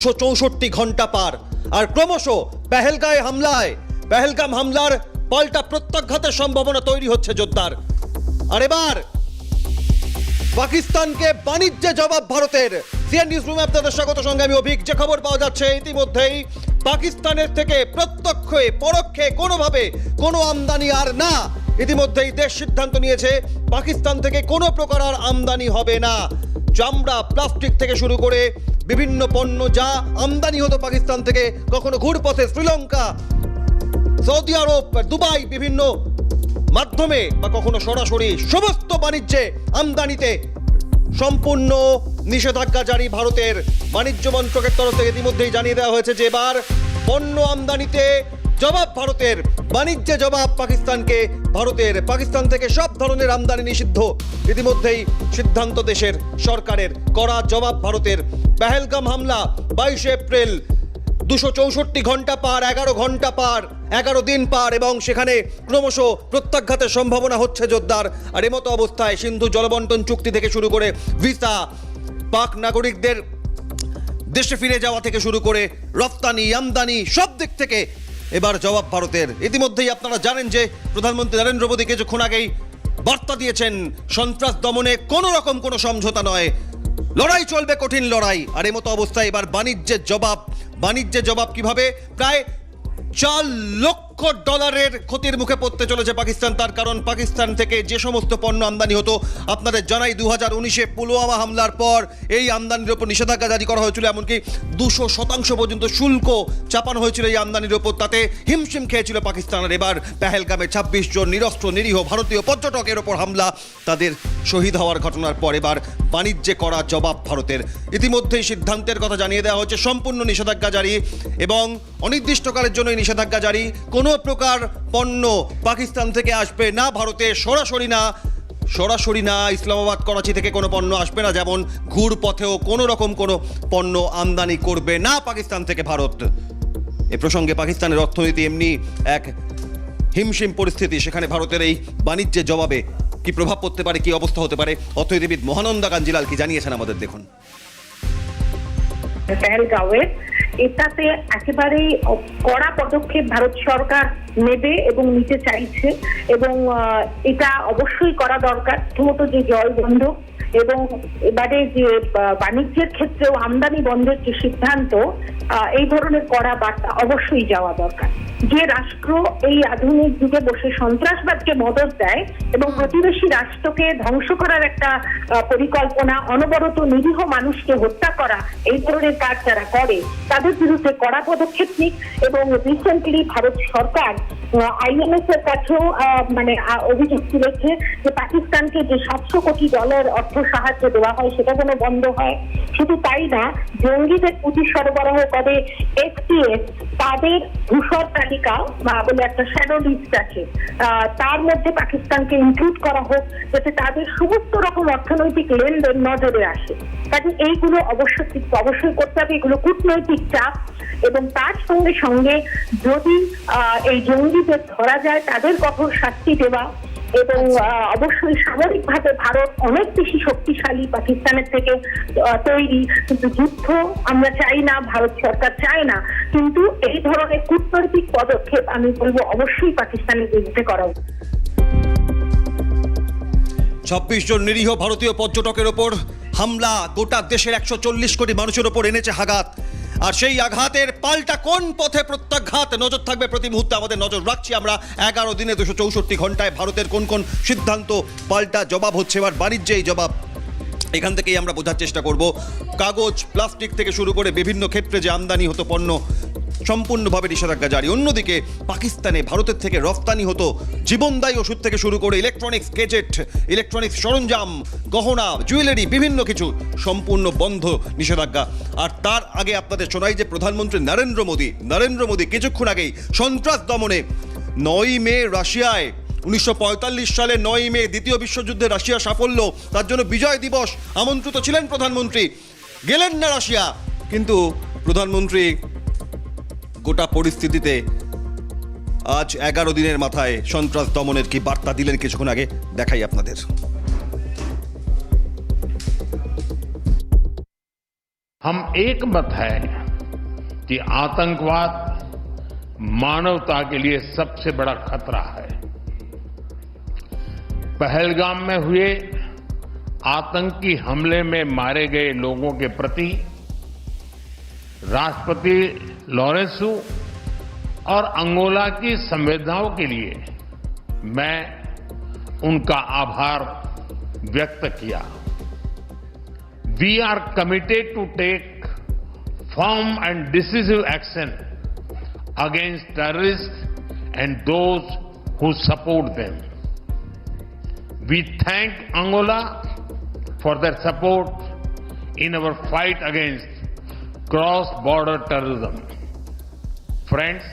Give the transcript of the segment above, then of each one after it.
64 ঘন্টা পার আর ক্রমশ পেহেলগাম হামলার পাল্টা প্রত্যাঘাতের সম্ভাবনা তৈরি হচ্ছে জোরদার। আর এবার পাকিস্তানকে বাণিজ্যে জবাব ভারতের। সিএন নিউজ রুমে আপনাদের স্বাগত, সঙ্গে আমি অভিক। যে খবর পাওয়া যাচ্ছে ইতিমধ্যেই পাকিস্তানের থেকে প্রত্যক্ষে পরোক্ষে কোনোভাবে কোনো আমদানি আর না। ইতিমধ্যেই দেশ সিদ্ধান্ত নিয়েছে পাকিস্তান থেকে কোনো প্রকার আর আমদানি হবে না। চামড়া, প্লাস্টিক থেকে শুরু করে বিভিন্ন পণ্য যা আমদানি হতো পাকিস্তান থেকে, কখনো ঘুরপথে শ্রীলঙ্কা, সৌদি আরব, দুবাই বিভিন্ন মাধ্যমে বা কখনো সরাসরি, সমস্ত বাণিজ্যে আমদানিতে সম্পূর্ণ নিষেধাজ্ঞা জারি ভারতের। বাণিজ্য মন্ত্রকের তরফ থেকে ইতিমধ্যেই জানিয়ে দেওয়া হয়েছে যে এবার পণ্য আমদানিতে জবাব ভারতের, বাণিজ্যে জবাব পাকিস্তানকে ভারতের। পাকিস্তান থেকে সব ধরনের আমদানি নিষিদ্ধ। ইতিমধ্যেই সিদ্ধান্ত দেশের সরকারের, করা জবাব ভারতের। পেহেলগাম হামলা 22 এপ্রিল, 264 ঘন্টা পার, 11 ঘন্টা পার, 11 দিন পার, এবং সেখানে ক্রমশ প্রত্যাঘাতের সম্ভাবনা হচ্ছে জোরদার। আর এমতো অবস্থায় সিন্ধু জলবন্টন চুক্তি থেকে শুরু করে ভিসা, পাক নাগরিকদের দেশে ফিরে যাওয়া থেকে শুরু করে রপ্তানি আমদানি সব দিক থেকে এবার জবাব ভারতের। ইতিমধ্যেই আপনারা জানেন যে প্রধানমন্ত্রী নরেন্দ্র মোদী কিছুক্ষণ আগেই বার্তা দিয়েছেন, সন্ত্রাস দমনে কোনো রকম কোনো সমঝোতা নয়, লড়াই চলবে, কঠিন লড়াই। আর এমতো অবস্থায় এবার বাণিজ্যের জবাব কিভাবে? প্রায় $4 লক্ষ ক্ষতির মুখে পড়তে চলেছে পাকিস্তান। তার কারণ পাকিস্তান থেকে যে সমস্ত পণ্য আমদানি হতো, আপনাদের জানাই 2019-এ পুলওয়ামা হামলার পর এই আমদানির ওপর নিষেধাজ্ঞা জারি করা হয়েছিল, এমনকি 200% পর্যন্ত শুল্ক চাপানো হয়েছিল এই আমদানির ওপর। তাতে হিমশিম খেয়েছিল পাকিস্তান। আর এবার পেহেলগামে 26 জন নিরস্ত্র নিরীহ ভারতীয় পর্যটকের ওপর হামলা, তাদের শহীদ হওয়ার ঘটনার পর এবার বাণিজ্যে করা জবাব ভারতের। ইতিমধ্যেই সিদ্ধান্তের কথা জানিয়ে দেওয়া হচ্ছে, সম্পূর্ণ নিষেধাজ্ঞা জারি এবং অনির্দিষ্টকালের জন্য নিষেধাজ্ঞা জারি। কোনো প্রকার পণ্য পাকিস্তান থেকে আসবে না ভারতে, সরাসরি না। ইসলামাবাদ, করাচি থেকে কোনো পণ্য আসবে না, যেমন ঘুরপথেও কোনো রকম কোনো পণ্য আমদানি করবে না পাকিস্তান থেকে ভারত। এ প্রসঙ্গে পাকিস্তানের অর্থনীতি এমনি এক হিমশিম পরিস্থিতি, সেখানে ভারতের এই বাণিজ্যের জবাবে কি প্রভাব পড়তে পারে, কি অবস্থা হতে পারে, অর্থনীতিবিদ মহানন্দা কাঞ্জিলাল কি জানিয়েছেন আমাদের দেখুন। এটাতে একেবারেই কড়া পদক্ষেপ ভারত সরকার নেবে এবং নিতে চাইছে, এবং এটা অবশ্যই করা দরকার। প্রথমত যে জল বন্ধ এবং এবারে যে বাণিজ্যের ক্ষেত্রেও আমদানি বন্ধের যে সিদ্ধান্ত, এই ধরনের কড়া বার্তা অবশ্যই যাওয়া দরকার। যে রাষ্ট্র এই আধুনিক যুগে বসে সন্ত্রাসবাদকে মদত দেয় এবং প্রতিবেশী রাষ্ট্রকে ধ্বংস করার একটা পরিকল্পনা, অনবরত নিরীহ মানুষকে হত্যা করা, এই ধরনের কাজ যারা করে তাদের বিরুদ্ধে কড়া পদক্ষেপ নিক। এবং রিসেন্টলি ভারত সরকার IMF এর কাছেও অভিযোগ তুলেছে যে পাকিস্তানকে যে $700 কোটি অর্থ সাহায্য দেওয়া হয় সেটা যেন বন্ধ হয়। শুধু তাই না, জঙ্গিদের পুঁজি সরবরাহ করে FTF, তাদের ধূসর তালিকা বলে একটা শ্যাডো লিস্ট আছে, তার মধ্যে পাকিস্তানকে ইনক্লুড করা হোক, যাতে তাদের সমস্ত রকম অর্থনৈতিক লেনদেন নজরে আসে। কাজে এইগুলো অবশ্যই করতে হবে। এগুলো কূটনৈতিক চাপ, এবং তার সঙ্গে সঙ্গে যদি এই জঙ্গিদের ধরা যায় তাদের কঠোর শাস্তি দেওয়া, এবং অবশ্যই সামরিকভাবে ভারত অনেক বেশি শক্তিশালী পাকিস্তানের থেকে তৈরি। কিন্তু যুদ্ধ আমরা চাই না, ভারত সরকার চায় না, কিন্তু এই ধরনের কূটনৈতিক পদক্ষেপ আমি বলবো অবশ্যই পাকিস্তানের বিরুদ্ধে করা উচিত। 26 জন নিরীহ ভারতীয় পর্যটকের ওপর হামলা গোটা দেশের 140 কোটি মানুষের ওপর এনেছে আঘাত। আর সেই আঘাতের পাল্টা কোন পথে প্রত্যাঘাত, নজর থাকবে প্রতি মুহূর্তে। আমাদের নজর রাখছি আমরা 11 দিনে 264 ঘন্টায় ভারতের কোন কোন সিদ্ধান্ত পাল্টা জবাব হচ্ছে। এবার বাণিজ্যেই জবাব, এখান থেকেই আমরা বোঝার চেষ্টা করব। কাগজ, প্লাস্টিক থেকে শুরু করে বিভিন্ন ক্ষেত্রে যে আমদানি হতো পণ্য, সম্পূর্ণভাবে নিষেধাজ্ঞা জারি। অন্যদিকে পাকিস্তানে ভারতের থেকে রপ্তানি হতো জীবনদায়ী ওষুধ থেকে শুরু করে ইলেকট্রনিক্স গ্যাজেট, ইলেকট্রনিক্স সরঞ্জাম, গহনা, জুয়েলারি, বিভিন্ন কিছু সম্পূর্ণ বন্ধ, নিষেধাজ্ঞা। আর তার আগে আপনাদের শোনাই যে প্রধানমন্ত্রী নরেন্দ্র মোদী কিছুক্ষণ আগেই সন্ত্রাস দমনে 9 মে রাশিয়ায় 1945 সালে 9 মে দ্বিতীয় বিশ্বযুদ্ধে রাশিয়া সাফল্য, তার জন্য বিজয় দিবস আমন্ত্রিত ছিলেন প্রধানমন্ত্রী, গেলেন না রাশিয়া। কিন্তু প্রধানমন্ত্রী গোটা পরিস্থিতিতে আজ 11 দিনের মাথায় সন্ত্রাস দমনের কি বার্তা দিলেন কিছুক্ষণ আগে, দেখাই আপনাদের। हम एक मत हैं कि आतंकवाद मानवता के लिए सबसे बड़ा खतरा है। पहलगाम में हुए आतंकी हमले में मारे गए लोगों के प्रति राष्ट्रपति लॉरेंसो और अंगोला की संवेदनाओं के लिए मैं उनका आभार व्यक्त किया। We are committed to take firm and decisive action against terrorists and those who support them. We thank Angola for their support in our fight against cross-border terrorism. Friends,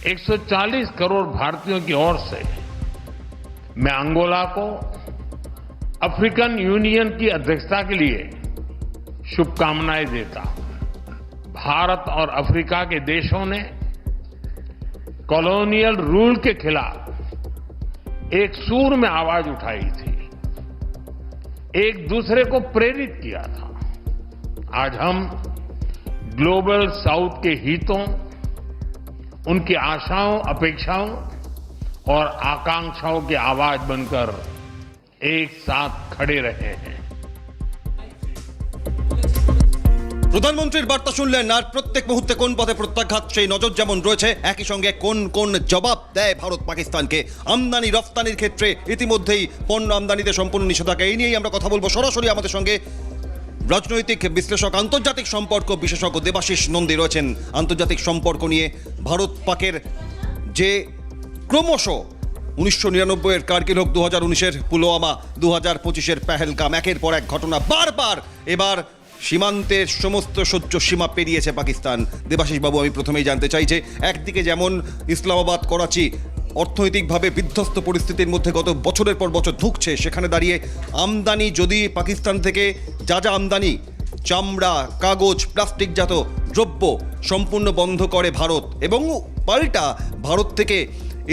140 crore भारतीयों की ओर से मैं अंगोला को अफ्रीकन यूनियन की अध्यक्षता के लिए शुभकामनाएं देता हूं। भारत और अफ्रीका के देशों ने कॉलोनियल रूल के खिलाफ एक सूर में आवाज उठाई थी, एक दूसरे को प्रेरित किया था। आज हम ग्लोबल साउथ के हितों, उनकी आशाओं, अपेक्षाओं और आकांक्षाओं की आवाज बनकर एक साथ खड़े रहे हैं। প্রধানমন্ত্রীর বার্তা শুনলেন, আর প্রত্যেক মুহূর্তে কোন পথে প্রত্যাঘাত সেই নজর যেমন রয়েছে, একই সঙ্গে কোন কোন জবাব দেয় ভারত পাকিস্তানকে। আমদানি রফতানির ক্ষেত্রে ইতিমধ্যেই পণ্য আমদানিতে সম্পূর্ণ নিষেধাজ্ঞা, এই নিয়েই আমরা কথা বলবো। সরাসরি আমাদের সঙ্গে রাজনৈতিক বিশ্লেষক, আন্তর্জাতিক সম্পর্ক বিশেষজ্ঞ দেবাশিস নন্দী রয়েছেন। আন্তর্জাতিক সম্পর্ক নিয়ে ভারত পাকের যে ক্রমশ 1999-এর কার্গিল হোক, 2019-এর পুলওয়ামা, 2025-এর পেহেলগাম, একের পর এক ঘটনা বারবার এবার সীমান্তের সমস্ত সহ্য সীমা পেরিয়েছে পাকিস্তান। দেবাশিস বাবু, আমি প্রথমেই জানতে চাই যে একদিকে যেমন ইসলামাবাদ, করাচি অর্থনৈতিকভাবে বিধ্বস্ত পরিস্থিতির মধ্যে গত বছরের পর বছর ঢুকছে, সেখানে দাঁড়িয়ে আমদানি যদি পাকিস্তান থেকে যা যা আমদানি, চামড়া, কাগজ, প্লাস্টিকজাত দ্রব্য সম্পূর্ণ বন্ধ করে ভারত, এবং পাল্টা ভারত থেকে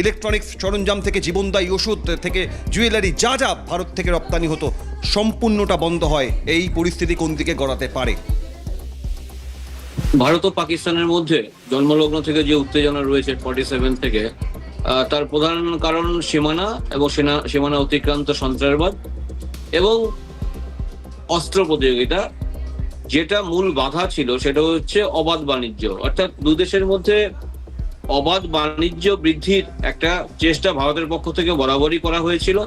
ইলেকট্রনিক্স সরঞ্জাম থেকে জীবনদায়ী ওষুধ থেকে জুয়েলারি যা যা ভারত থেকে রপ্তানি হতো সম্পূর্ণটা বন্ধ হয়, এই পরিস্থিতি কোন দিকে গড়াতে পারে? ভারত ও পাকিস্তানের মধ্যে জন্মলগ্ন থেকে যে উত্তেজনা রয়েছে 47 থেকে, তার প্রধান কারণ সীমানা এবং সীমানা অতিক্রান্ত সন্ত্রাসবাদ এবং অস্ত্র প্রতিযোগিতা। যেটা মূল বাধা ছিল সেটা হচ্ছে অবাধ বাণিজ্য, অর্থাৎ দুই দেশের মধ্যে অবাধ বাণিজ্য বৃদ্ধির একটা চেষ্টা ভারতের পক্ষ থেকে বরাবরই করা হয়েছিল।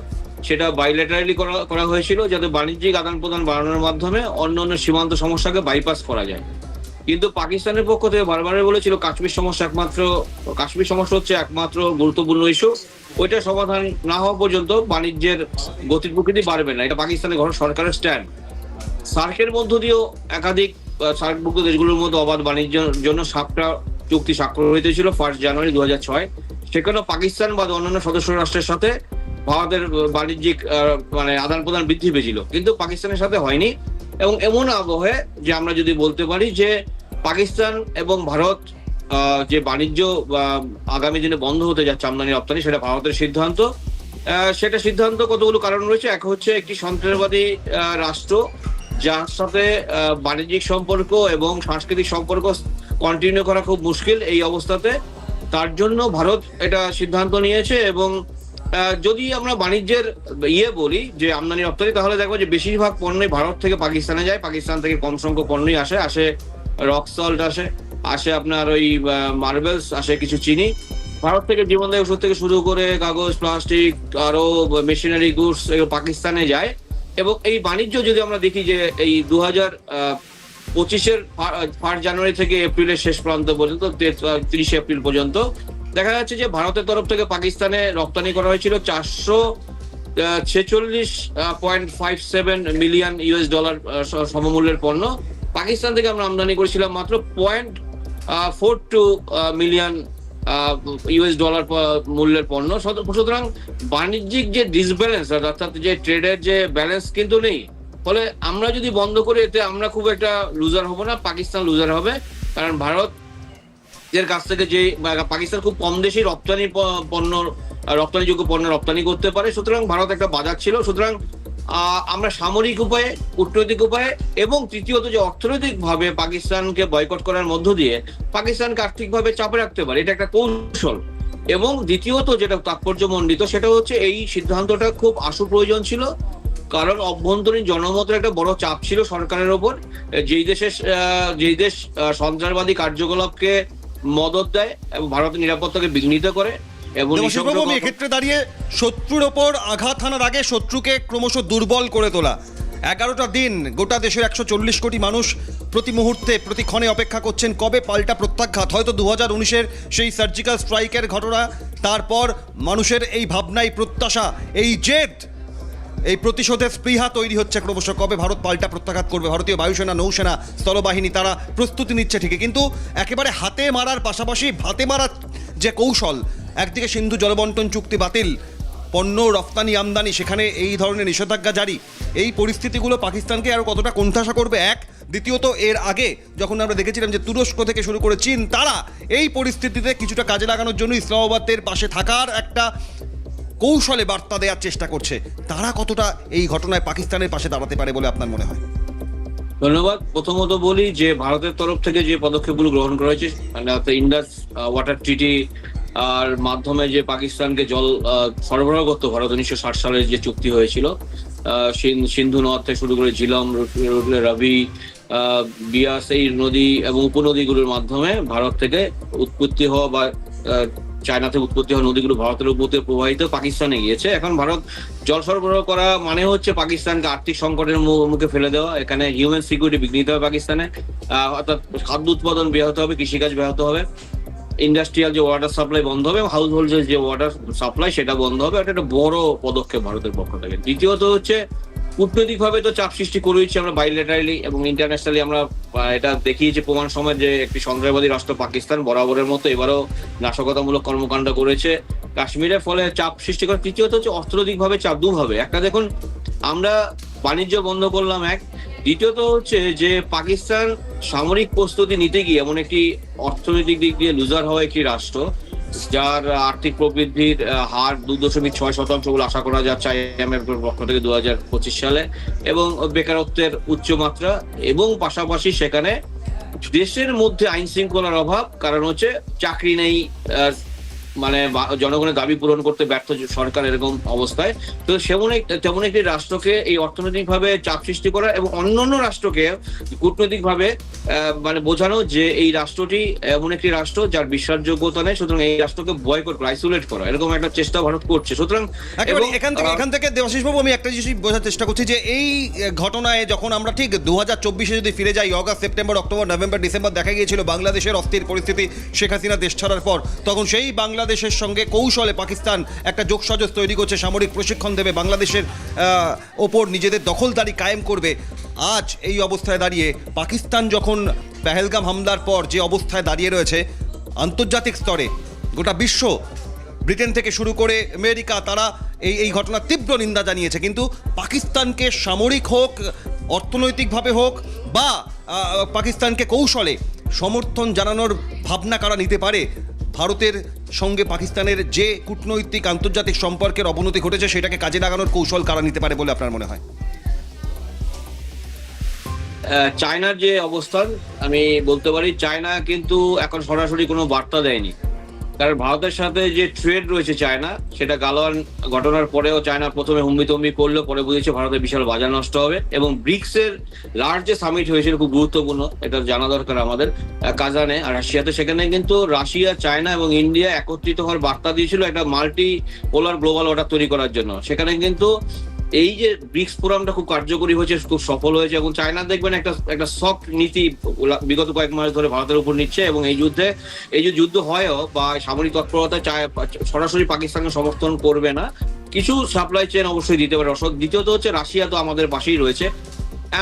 সেটা বাইলেটারালি করা হয়েছিল, যাতে বাণিজ্যিক আদান প্রদান বাড়ানোর মাধ্যমে অন্য সীমান্ত সমস্যাকে বাইপাস করা যায়। কিন্তু পাকিস্তানের পক্ষ থেকে বারবার বলেছিল কাশ্মীর সমস্যা হচ্ছে একমাত্র গুরুত্বপূর্ণ ইস্যু, ওইটা সমাধান না হওয়া পর্যন্ত বাণিজ্যের গতির প্রকৃতি বাড়বে না। এটা পাকিস্তানের সরকারের স্ট্যান্ড। সার্কের মধ্য দিয়েও একাধিক সার্কভুক্ত দেশগুলোর মধ্যে অবাধ বাণিজ্যের জন্য 7টা চুক্তি স্বাক্ষরিত হয়েছিল 1 জানুয়ারি 2006। সেখানেও পাকিস্তান বা অন্যান্য সদস্য রাষ্ট্রের সাথে ভারতের বাণিজ্যিক আদান প্রদান বৃদ্ধি পেয়েছিল, কিন্তু পাকিস্তানের সাথে হয়নি। এবং এমন আবহে যে আমরা যদি বলতে পারি যে পাকিস্তান এবং ভারত যে বাণিজ্য আগামী দিনে বন্ধ হতে যাচ্ছে আমদানি রপ্তানি, সেটা ভারতের সিদ্ধান্ত। সেটা সিদ্ধান্ত কতগুলো কারণ রয়েছে। এক হচ্ছে একটি সন্ত্রাসবাদী রাষ্ট্র যার সাথে বাণিজ্যিক সম্পর্ক এবং সাংস্কৃতিক সম্পর্ক কন্টিনিউ করা খুব মুশকিল এই অবস্থাতে, তার জন্য ভারত এটা সিদ্ধান্ত নিয়েছে। এবং যদি আমরা বাণিজ্যের বলি যে আমদানি রপ্তানি, তাহলে দেখবো যে বেশিরভাগ পণ্যই ভারত থেকে পাকিস্তানে যায়, পাকিস্তান থেকে কম সংখ্যক পণ্যই আসে রক সল্ট আসে আপনার ওই মার্বেলস আসে, কিছু চিনি। ভারত থেকে জীবনদায়ী ওষুধ থেকে শুরু করে কাগজ, প্লাস্টিক, আরো মেশিনারি গুডস এগুলো পাকিস্তানে যায়। এবং এই বাণিজ্য যদি আমরা দেখি যে এই 2025-এর 1 জানুয়ারি থেকে এপ্রিলের শেষ প্রান্ত পর্যন্ত 30 এপ্রিল পর্যন্ত দেখা যাচ্ছে যে ভারতের তরফ থেকে পাকিস্তানে রপ্তানি করা হয়েছিল $446.57 মিলিয়ন সমমূল্যের পণ্য। পাকিস্তান থেকে আমরা আমদানি করেছিলাম মাত্র $0.42 মিলিয়ন মূল্যের পণ্য। সুতরাং বাণিজ্যিক যে ডিসব্যালেন্স, অর্থাৎ যে ট্রেডের যে ব্যালেন্স কিন্তু নেই। ফলে আমরা যদি বন্ধ করি, এতে আমরা খুব একটা লুজার হব না, পাকিস্তান লুজার হবে। কারণ ভারত এর কাছ থেকে যে পাকিস্তান খুব কম দেশেই রপ্তানিযোগ্য পণ্য রপ্তানি করতে পারে, সুতরাং ভারত একটা বাজার ছিল। সুতরাং আমরা সামরিক উপায়ে, কূটনৈতিক উপায়ে এবং তৃতীয়ত যে অর্থনৈতিকভাবে পাকিস্তানকে বয়কট করার মধ্য দিয়ে পাকিস্তানকে আর্থিকভাবে চাপে রাখতে পারে, এটা একটা কৌশল। এবং দ্বিতীয়ত যেটা তাৎপর্যমণ্ডিত সেটা হচ্ছে এই সিদ্ধান্তটা খুব আশু প্রয়োজন ছিল, কারণ অভ্যন্তরীণ জনমতের একটা বড় চাপ ছিল সরকারের ওপর। যেই দেশ সন্ত্রাসবাদী কার্যকলাপকে মদত দেয় এবং ভারতের নিরাপত্তাকে বিঘ্নিত করে এবং এক্ষেত্রে দাঁড়িয়ে শত্রুর ওপর আঘাত হানার আগে শত্রুকে ক্রমশ দুর্বল করে তোলা। 11টা দিন গোটা দেশের 140 কোটি মানুষ প্রতি মুহূর্তে প্রতি ক্ষণে অপেক্ষা করছেন কবে পাল্টা প্রত্যাঘাত, হয়তো 2019-এর সেই সার্জিক্যাল স্ট্রাইকের ঘটনা, তারপর মানুষের এই ভাবনাই প্রত্যাশা, এই জেদ, এই প্রতিশোধের স্পৃহা তৈরি হচ্ছে ক্রমশ কবে ভারত পাল্টা প্রত্যাঘাত করবে। ভারতীয় বায়ুসেনা, নৌসেনা, স্থলবাহিনী তারা প্রস্তুতি নিচ্ছে ঠিকই, কিন্তু একেবারে হাতে মারার পাশাপাশি ভাতে মারার যে কৌশল, একদিকে সিন্ধু জলবন্টন চুক্তি বাতিল, পণ্য রপ্তানি আমদানি সেখানে এই ধরনের নিষেধাজ্ঞা জারি, এই পরিস্থিতিগুলো পাকিস্তানকে আরও কতটা কোণঠাসা করবে এক। দ্বিতীয়ত এর আগে যখন আমরা দেখেছিলাম যে তুরস্ক থেকে শুরু করে চীন, তারা এই পরিস্থিতিতে কিছুটা কাজে লাগানোর জন্য ইসলামাবাদের পাশে থাকার একটা কৌশলে বার্তা দেওয়ার চেষ্টা করছে, তারা কতটা এই ঘটনায় পাকিস্তানের পাশে দাঁড়াতে পারে বলে আপনার মনে হয়? ধন্যবাদ। প্রথমত বলি যে ভারতের তরফ থেকে যে পদক্ষেপগুলো গ্রহণ করা হয়েছে, মানে ইন্ডাস ওয়াটার ট্রিটি আর মাধ্যমে যে পাকিস্তানকে জল সরবরাহ করতো ভারত 1960 সালের যে চুক্তি হয়েছিল, সিন্ধু নদ থেকে শুরু করে ঝিলম, রাবি, বিয়াস, এই নদী এবং উপনদীগুলোর মাধ্যমে ভারত থেকে উৎপত্তি হওয়া বা চায়না থেকে উৎপত্তি হওয়া নদীগুলো ভারতের উপর দিয়ে প্রবাহিত পাকিস্তানে গিয়েছে। এখন ভারত জল সরবরাহ করা মানে হচ্ছে পাকিস্তানকে আর্থিক সংকটের মুখে ফেলে দেওয়া, এখানে হিউম্যান সিকিউরিটি বিঘ্নিত হবে পাকিস্তানে, অর্থাৎ খাদ্য উৎপাদন ব্যাহত হবে, কৃষিকাজ ব্যাহত হবে, ইন্ডাস্ট্রিয়াল যে ওয়াটার সাপ্লাই বন্ধ হবে, হাউস হোল্ডের যে ওয়াটার সাপ্লাই সেটা বন্ধ হবে। এটা একটা বড় পদক্ষেপ ভারতের পক্ষ থেকে। দ্বিতীয়ত হচ্ছে কূটনৈতিকভাবে তো চাপ সৃষ্টি করেছি আমরা বাইলেটারালি এবং ইন্টারন্যাশনালি, আমরা এটা দেখিয়েছি প্রমাণ সময় যে একটি সন্ত্রাসবাদী রাষ্ট্র পাকিস্তান বরাবরের মতো এবারও নাশকতামূলক কর্মকাণ্ড করেছে কাশ্মীরের, ফলে চাপ সৃষ্টি করে। তৃতীয়ত হচ্ছে অর্থনৈতিকভাবে চাপ দুভাবে, একটা দেখুন আমরা বাণিজ্য বন্ধ করলাম এক, দ্বিতীয়ত হচ্ছে যে পাকিস্তান সামরিক প্রস্তুতি নিতে গিয়ে এমন একটি অর্থনৈতিক দিক দিয়ে লুজার হওয়া একটি রাষ্ট্র, যার আর্থিক প্রবৃদ্ধির হার 2.6% বলে আশা করা যাচ্ছে IMF এর পক্ষ থেকে 2025 সালে, এবং বেকারত্বের উচ্চমাত্রা, এবং পাশাপাশি সেখানে দেশের মধ্যে আইন শৃঙ্খলার অভাব, কারণ হচ্ছে চাকরি নেই, মানে জনগণের দাবি পূরণ করতে ব্যর্থ সরকার, এরকম অবস্থায়। তো তেমন একটি রাষ্ট্রকে এই অর্থনৈতিকভাবে চাপ সৃষ্টি করা এবং অন্যান্য রাষ্ট্রকে কূটনৈতিকভাবে মানে বোঝানো যে এই রাষ্ট্রটি এমন একটি রাষ্ট্র যার বিশ্বাসযোগ্যতা নেই, সুতরাং এই রাষ্ট্রকে বয়কট করা, আইসোলেট করা, এরকম একটা চেষ্টা ভারত করছে। সুতরাং এখান থেকে দেবাশিস বাবু আমি একটা জিনিস বোঝার চেষ্টা করছি যে এই ঘটনায় যখন আমরা ঠিক 2024-এ যদি ফিরে যাই, August, September, October, November, December দেখা গিয়েছিল বাংলাদেশের অস্থির পরিস্থিতি শেখ হাসিনা দেশ ছাড়ার পর, তখন সেই বাংলাদেশের সঙ্গে কৌশলে পাকিস্তান একটা যোগসাজশ তৈরি করছে, সামরিক প্রশিক্ষণ দেবে, বাংলাদেশের ওপর নিজেদের দখলদারি কায়েম করবে। আজ এই অবস্থায় দাঁড়িয়ে পাকিস্তান যখন পেহেলগাম হামলার পর যে অবস্থায় দাঁড়িয়ে রয়েছে, আন্তর্জাতিক স্তরে গোটা বিশ্ব, ব্রিটেন থেকে শুরু করে আমেরিকা, তারা এই ঘটনার তীব্র নিন্দা জানিয়েছে, কিন্তু পাকিস্তানকে সামরিক হোক, অর্থনৈতিকভাবে হোক বা পাকিস্তানকে কৌশলে সমর্থন জানানোর ভাবনা কারা নিতে পারে? ভারতের সঙ্গে পাকিস্তানের যে কূটনৈতিক আন্তর্জাতিক সম্পর্কের অবনতি ঘটেছে সেটাকে কাজে লাগানোর কৌশল কারা নিতে পারে বলে আপনার মনে হয়? চায়নার যে অবস্থান, আমি বলতে পারি চায়না কিন্তু এখন সরাসরি কোনো বার্তা দেয়নি, কারণ ভারতের সাথে যে ট্রেড রয়েছে চায়না, সেটা গালওয়ান ঘটনার পরেও চায়না প্রথমে হুম্বিতম্বি করলো, পরে বুঝেছে ভারতের বিশাল বাজার নষ্ট হবে। এবং ব্রিক্স এর লার্জ যে সামিট হয়েছিল খুব গুরুত্বপূর্ণ, এটা জানা দরকার আমাদের, কাজানে আর রাশিয়াতে, সেখানে কিন্তু রাশিয়া, চায়না এবং ইন্ডিয়া একত্রিত হওয়ার বার্তা দিয়েছিল একটা মাল্টি পোলার গ্লোবাল অর্ডার তৈরি করার জন্য। সেখানে কিন্তু এই যে ব্রিক্স ফোরামটা খুব কার্যকরী হয়েছে, খুব সফল হয়েছে, এবং চায়না দেখবেন একটা সফট নীতি বিগত কয়েক মাস ধরে ভারতের উপর নিচ্ছে, এবং এই যে যুদ্ধ হয়ও বা সামরিক তৎপরতা সরাসরি পাকিস্তানকে সমর্থন করবে না, কিছু সাপ্লাই চেন অবশ্যই দিতে পারে। দ্বিতীয়ত হচ্ছে রাশিয়া তো আমাদের পাশেই রয়েছে,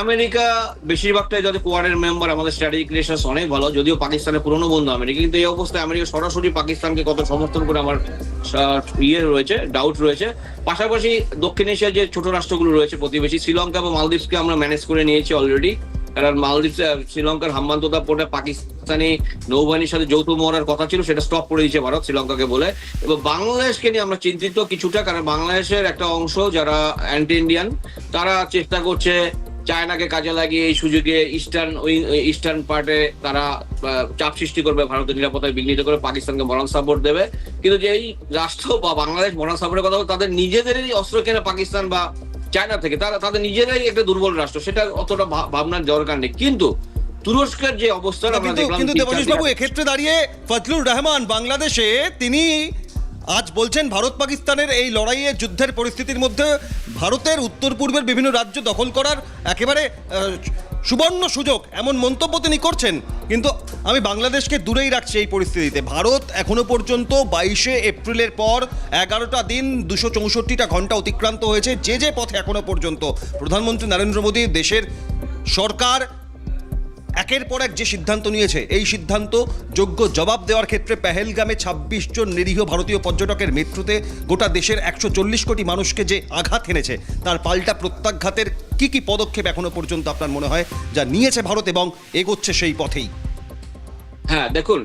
আমেরিকা বেশিরভাগটাই যাদের কোয়াডের মেম্বার, আমাদের স্ট্র্যাটেজিক রিলেশনস অনেক ভালো, যদিও পাকিস্তানের পুরনো বন্ধু আমেরিকা, কিন্তু এই অবস্থায় আমেরিকা সরাসরি পাকিস্তানকে কত সমর্থন করে আমার রয়েছে, ডাউট রয়েছে। পাশাপাশি দক্ষিণ এশিয়ার যে ছোট রাষ্ট্রগুলো রয়েছে প্রতিবেশী, শ্রীলঙ্কা বা মালদ্বীপকে আমরা ম্যানেজ করে নিয়েছি অলরেডি, কারণ মালদ্বীপ শ্রীলঙ্কার হাম্বান্তোতা পোর্টে পাকিস্তানি নৌবাহিনীর সাথে যৌথ মহড়ার কথা ছিল, সেটা স্টপ করে দিয়েছে ভারত শ্রীলঙ্কাকে বলে। এবং বাংলাদেশকে নিয়ে আমরা চিন্তিত কিছুটা, কারণ বাংলাদেশের একটা অংশ যারা অ্যান্টি ইন্ডিয়ান, তারা চেষ্টা করছে চায়নাকে কাজে লাগিয়ে এই সুযোগে ইস্টার্ন পার্টে তারা চাপ সৃষ্টি করবে, ভারতের নিরাপত্তায় বিঘ্নিত করে পাকিস্তানকে মরাল সাপোর্ট দেবে। কিন্তু যে এই রাষ্ট্র বা বাংলাদেশ মরাল সাপোর্টের কথা বলে, তাদের নিজেদেরই অস্ত্র কেনে পাকিস্তান বা চায়না থেকে, তাদের নিজেরাই একটা দুর্বল রাষ্ট্র, সেটা অতটা ভাবনার দরকার নেই। কিন্তু তুরস্কের যে অবস্থা আমরা দেখলাম, কিন্তু দেবাশিস বাবু এক্ষেত্রে দাঁড়িয়ে ফজলুর রহমান বাংলাদেশে তিনি আজ বলছেন ভারত পাকিস্তানের এই লড়াইয়ে যুদ্ধের পরিস্থিতির মধ্যে ভারতের উত্তর পূর্বের বিভিন্ন রাজ্য দখল করার একেবারে সুবর্ণ সুযোগ, এমন মন্তব্য তিনি করছেন। কিন্তু আমি বাংলাদেশকে দূরেই রাখছি এই পরিস্থিতিতে। ভারত এখনো পর্যন্ত 22শে এপ্রিলের পর 11টা দিন 264টা ঘন্টা অতিক্রান্ত হয়েছে। যে পথে এখনো পর্যন্ত প্রধানমন্ত্রী নরেন্দ্র মোদী, দেশের সরকার একের পর এক যে সিদ্ধান্ত নিয়েছে, এই সিদ্ধান্ত যোগ্য জবাব দেওয়ার ক্ষেত্রে পেহেলগামে 26 জন নিরীহ ভারতীয় পর্যটকের মৃত্যুতে গোটা দেশের 140 কোটি মানুষকে যে আঘাত এনেছে, তার পাল্টা প্রত্যাঘাতের কি পদক্ষেপ এখনো পর্যন্ত আপনার মনে হয় যা নিয়েছে ভারত এবং এগোচ্ছে সেই পথেই? হ্যাঁ দেখুন,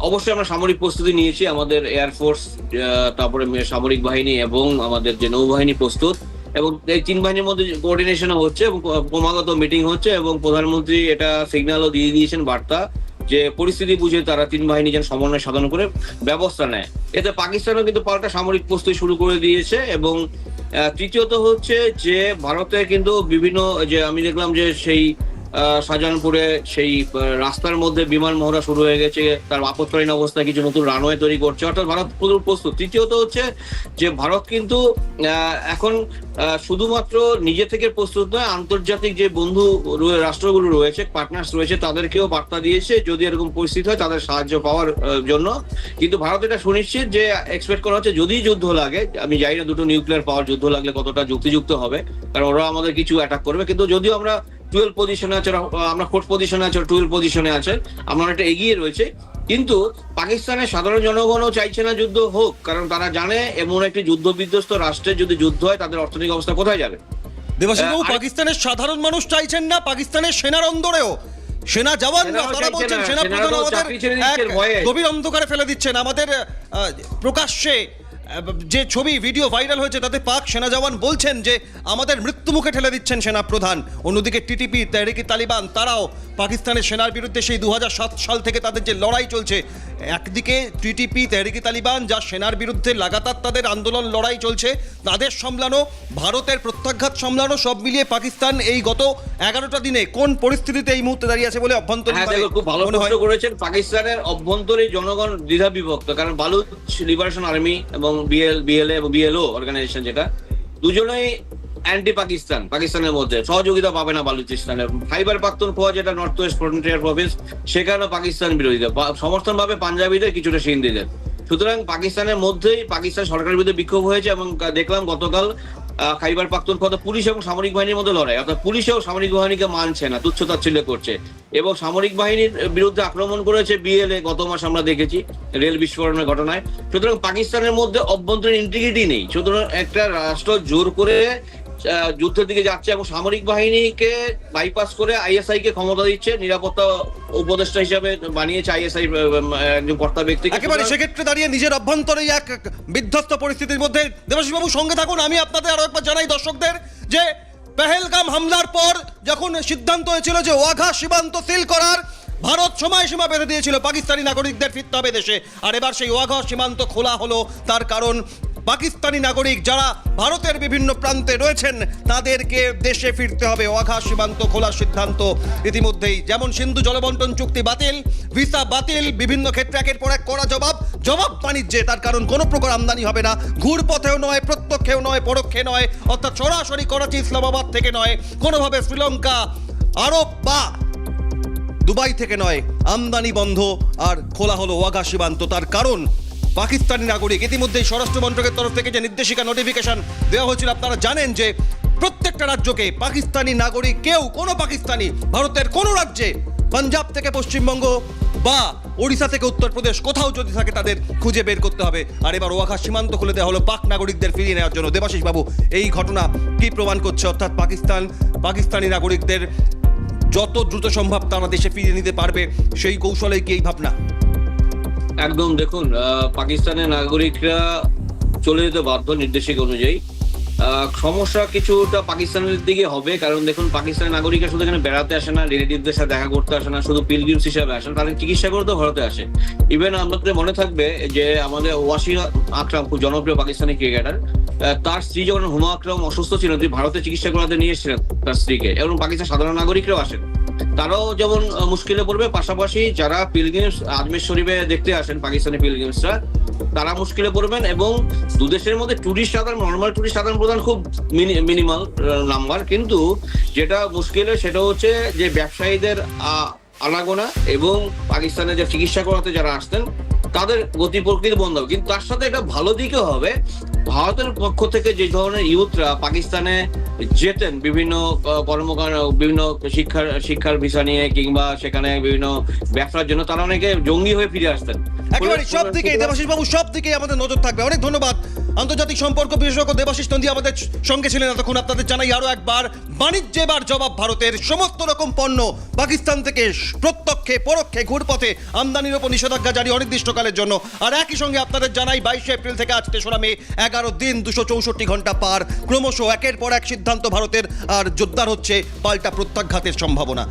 অবশ্যই আমরা সামরিক প্রস্তুতি নিয়েছি, আমাদের এয়ারফোর্স, তারপরে সামরিক বাহিনী এবং আমাদের যে নৌবাহিনী প্রস্তুত, এবং এই তিন বাহিনীর মধ্যে কোঅর্ডিনেশন হচ্ছে এবং ক্রমাগত মিটিং হচ্ছে, এবং প্রধানমন্ত্রী এটা সিগন্যালও দিয়ে দিয়েছেন, বার্তা, যে পরিস্থিতি বুঝে তারা তিন বাহিনী যেন সমন্বয় সাধন করে ব্যবস্থা নেয়। এতে পাকিস্তানও কিন্তু পাল্টা সামরিক প্রস্তুতি শুরু করে দিয়েছে। এবং তৃতীয়ত হচ্ছে যে ভারতে কিন্তু বিভিন্ন, যে আমি দেখলাম যে সেই শাহজাহানপুরে সেই রাস্তার মধ্যে বিমান মহড়া শুরু হয়ে গেছে, তার আপৎকালীন অবস্থায় কিছু নতুন রানওয়ে তৈরি করছে, অর্থাৎ ভারত প্রস্তুত। তৃতীয়ত হচ্ছে যে ভারত কিন্তু এখন শুধুমাত্র নিজে থেকে প্রস্তুত নয়, আন্তর্জাতিক যে বন্ধু রাষ্ট্রগুলো রয়েছে, পার্টনার্স রয়েছে, তাদেরকেও বার্তা দিয়েছে যদি এরকম পরিস্থিতি হয় তাদের সাহায্য পাওয়ার জন্য। কিন্তু ভারত এটা সুনিশ্চিত যে এক্সপেক্ট করা হচ্ছে যদি যুদ্ধ লাগে, আমি জানি না দুটো নিউক্লিয়ার পাওয়ার যুদ্ধ লাগলে কতটা যুক্তিযুক্ত হবে, কারণ ওরা আমাদের কিছু অ্যাটাক করবে, কিন্তু যদিও আমরা 12 পজিশনে আছে, আমরা 4 পজিশনে আছে, 12 পজিশনে আছে, আমরা একটা এগিয়ে রয়েছে। কিন্তু পাকিস্তানের সাধারণ জনগণও চাইছে না যুদ্ধ হোক, কারণ তারা জানে এমন একটি যুদ্ধ বিধ্বস্ত রাষ্ট্রের যদি যুদ্ধ হয় তাদের অর্থনৈতিক অবস্থা কোথায় যাবে। দেবাশিসবাবু, পাকিস্তানের সাধারণ মানুষ চাইছেন না, পাকিস্তানের সেনার অন্দরেও সেনা জওয়ানরা তারা বলছেন সেনা প্রধান আমাদের গভীর অন্ধকারে ফেলে দিচ্ছেন। আমাদের প্রকাশ্যে যে ছবি ভিডিও ভাইরাল হয়েছে তাতে পাক সেনা জওয়ান বলছেন যে আমাদের মৃত্যুমুখে ঠেলে দিচ্ছেন সেনা প্রধান। অন্যদিকে টিটিপি, তেহরিকি তালিবান, তারাও পাকিস্তানের সেনার বিরুদ্ধে সেই 2007 সাল থেকে তাদের যে লড়াই চলছে, একদিকে টিটিপি, তেহরিকি তালিবান যা সেনার বিরুদ্ধে লাগাতার তাদের আন্দোলন লড়াই চলছে, তাদের সামলানো, ভারতের প্রত্যাঘাত সামলানো, সব মিলিয়ে পাকিস্তান এই গত 11টা দিনে কোন পরিস্থিতিতে এই মুহূর্তে দাঁড়িয়ে আছে বলে অভ্যন্তরীণ খুব ভালো প্রশ্ন করেছেন। পাকিস্তানের অভ্যন্তরীণ জনগণ দ্বিধা বিভক্ত, কারণ বালুচ লিবারেশন আর্মি এবং বিএলএ এবং বিএলও অর্গানাইজেশন, যেটা দুজনেই অ্যান্টি পাকিস্তান, পাকিস্তানের মধ্যে সহযোগিতা পাবে না বালুচিস্তানের। খাইবার পাখতুনখোয়া যেটা নর্থ ওয়েস্ট ফ্রন্টিয়ার প্রভিন্স, সেখানেও পাকিস্তান বিরোধীরা সমর্থন পাবে পাঞ্জাবিদের, কিছুটা সিন্ধিদের। সুতরাং পাকিস্তানের মধ্যেই পাকিস্তান সরকারের বিরুদ্ধে বিক্ষোভ হয়েছে, এবং দেখলাম গতকাল খাইবার পাখতুনখোয়াতে পুলিশ এবং সামরিক বাহিনীর মধ্যে লড়াই, অর্থাৎ পুলিশেও সামরিক বাহিনীকে মানছে না, তুচ্ছতাচ্ছিল্য করছে, এবং সামরিক বাহিনীর বিরুদ্ধে আক্রমণ করেছে বিএলএ, গত মাস আমরা দেখেছি রেল বিস্ফোরণের ঘটনায়। সুতরাং পাকিস্তানের মধ্যে অভ্যন্তরীণ ইন্টিগ্রিটি নেই। সুতরাং একটা রাষ্ট্র জোর করে যুদ্ধের দিকে যাচ্ছে এবং সামরিক বাহিনীকে বাইপাস করে আইএসআই কে ক্ষমতা দিচ্ছে, নিরাপত্তা উপদেষ্টা হিসাবে বানিয়েছে আইএসআই একজন কর্তা ব্যক্তি। একেবারে সেক্ষেত্রে দাঁড়িয়ে নিজের অভ্যন্তরে এক বিধ্বস্ত পরিস্থিতির মধ্যে, দেবাশিস বাবু সঙ্গে থাকুন, আমি আপনাদের আরো একবার জানাই দর্শকদের যে পেহেলগাম হামলার পর যখন সিদ্ধান্ত হয়েছিল যে ওয়াঘা সীমান্ত সিল করার, ভারত সময়সীমা বেঁধে দিয়েছিল পাকিস্তানি নাগরিকদের ফিরতে হবে দেশে, আর এবার সেই ওয়াঘা সীমান্ত খোলা হলো। তার কারণ পাকিস্তানি নাগরিক যারা ভারতের বিভিন্ন প্রান্তে রয়েছেন তাদেরকে দেশে ফিরতে হবে। ওয়াঘা সীমান্ত খোলার সিদ্ধান্ত ইতিমধ্যেই, যেমন সিন্ধু জলবন্টন চুক্তি বাতিল, ভিসা বাতিল, বিভিন্ন ক্ষেত্রে একের পর এক কড়া জবাব বাণিজ্যে। তার কারণ কোনো প্রকার আমদানি হবে না, ঘুরপথেও নয়, প্রত্যক্ষেও নয়, পরোক্ষে নয়, অর্থাৎ সরাসরি করাচি ইসলামাবাদ থেকে নয়, কোনোভাবে শ্রীলঙ্কা, আরব বা দুবাই থেকে নয়, আমদানি বন্ধ আর খোলা হলো ওয়াঘা সীমান্ত। তার কারণ পাকিস্তানি নাগরিক, ইতিমধ্যেই স্বরাষ্ট্র মন্ত্রকের তরফ থেকে যে নির্দেশিকা নোটিফিকেশন দেওয়া হয়েছিল, আপনারা জানেন যে প্রত্যেকটা রাজ্যকে পাকিস্তানি নাগরিক কেউ, কোনো পাকিস্তানি ভারতের কোনো রাজ্যে, পাঞ্জাব থেকে পশ্চিমবঙ্গ বা ওড়িশা থেকে উত্তরপ্রদেশ, কোথাও যদি থাকে তাদের খুঁজে বের করতে হবে। আর এবার ওয়াঘা সীমান্ত খুলে দেওয়া হলো পাক নাগরিকদের ফিরিয়ে নেওয়ার জন্য। দেবাশিস বাবু, এই ঘটনা কি প্রমাণ করছে? অর্থাৎ পাকিস্তানি নাগরিকদের যত দ্রুত সম্ভব তারা দেশে ফিরিয়ে নিতে পারবে, সেই কৌশলে কি এই ভাবনা? একদম দেখুন, পাকিস্তানের নাগরিকরা চলে যেতে বাধ্য নির্দেশিকা অনুযায়ী। সমস্যা কিছুটা পাকিস্তানের দিকে হবে, কারণ দেখুন পাকিস্তানের নাগরিকরা শুধু এখানে বেড়াতে আসে না, রিলেটিভদের সাথে দেখা করতে আসে না, শুধু পিলগ্রিমস হিসাবে আসেন, তাদের চিকিৎসা করতেও ভারতে আসে। ইভেন আমাদের মনে থাকবে যে আমাদের ওয়াসিম আকরাম, খুব জনপ্রিয় পাকিস্তানি ক্রিকেটার, তার স্ত্রী যখন হুমা আকরাম অসুস্থ ছিলেন, তিনি ভারতে চিকিৎসা করাতে নিয়ে এসেছিলেন তার স্ত্রীকে, এবং পাকিস্তান সাধারণ নাগরিকরাও আসেন, তারাও যেমন মুশকিলে পড়বে, পাশাপাশি যারা পিলগ্রিমস আজমের শরীফে দেখতে আসেন পাকিস্তানি পিলগ্রিমসরা, তারা মুশকিলে পড়বেন। এবং দুদেশের মধ্যে টুরিস্ট সাধারণ, নর্মাল টুরিস্ট সাধারণ প্রধান খুব মিনিমাল নাম্বার, কিন্তু যেটা মুশকিলে সেটা হচ্ছে যে ব্যবসায়ীদের আনাগোনা এবং পাকিস্তানে যে চিকিৎসা করাতে যারা আসতেন তাদের গতি প্রকৃতি বন্ধ হবে। কিন্তু তার সাথে একটা ভালো দিকও হবে, ভারতের পক্ষ থেকে যে ধরনের ইউথরা পাকিস্তানে যেতেন বিভিন্ন কর্মকাণ্ড, বিভিন্ন শিক্ষার ভিসা নিয়ে কিংবা সেখানে বিভিন্ন ব্যবসার জন্য, তারা অনেকে জঙ্গি হয়ে ফিরে আসতেন। একেবারে সব দিকে দেবাশিস বাবু, সব দিকে আমাদের নজর থাকবে। অনেক ধন্যবাদ। আন্তর্জাতিক সম্পর্ক বিশেষজ্ঞ দেবাশিস নন্দী আমাদের সঙ্গে ছিলেন এতক্ষণ। আপনাদের জানাই আরো একবার, বাণিজ্যে এবার জবাব ভারতের। সমস্ত রকম পণ্য পাকিস্তান থেকে প্রত্যক্ষে পরোক্ষে ঘুরপথে আমদানির উপর নিষেধাজ্ঞা জারি অনির্দিষ্টকালের জন্য। আর একই সঙ্গে আপনাদের জানাই 22 এপ্রিল থেকে আজ 3রা মে 11 দিন 264 ঘন্টা পার, ক্রমশ একের পর এক সিদ্ধান্ত ভারতের, আর জোরদার হচ্ছে পাল্টা প্রত্যাঘাতের সম্ভাবনা।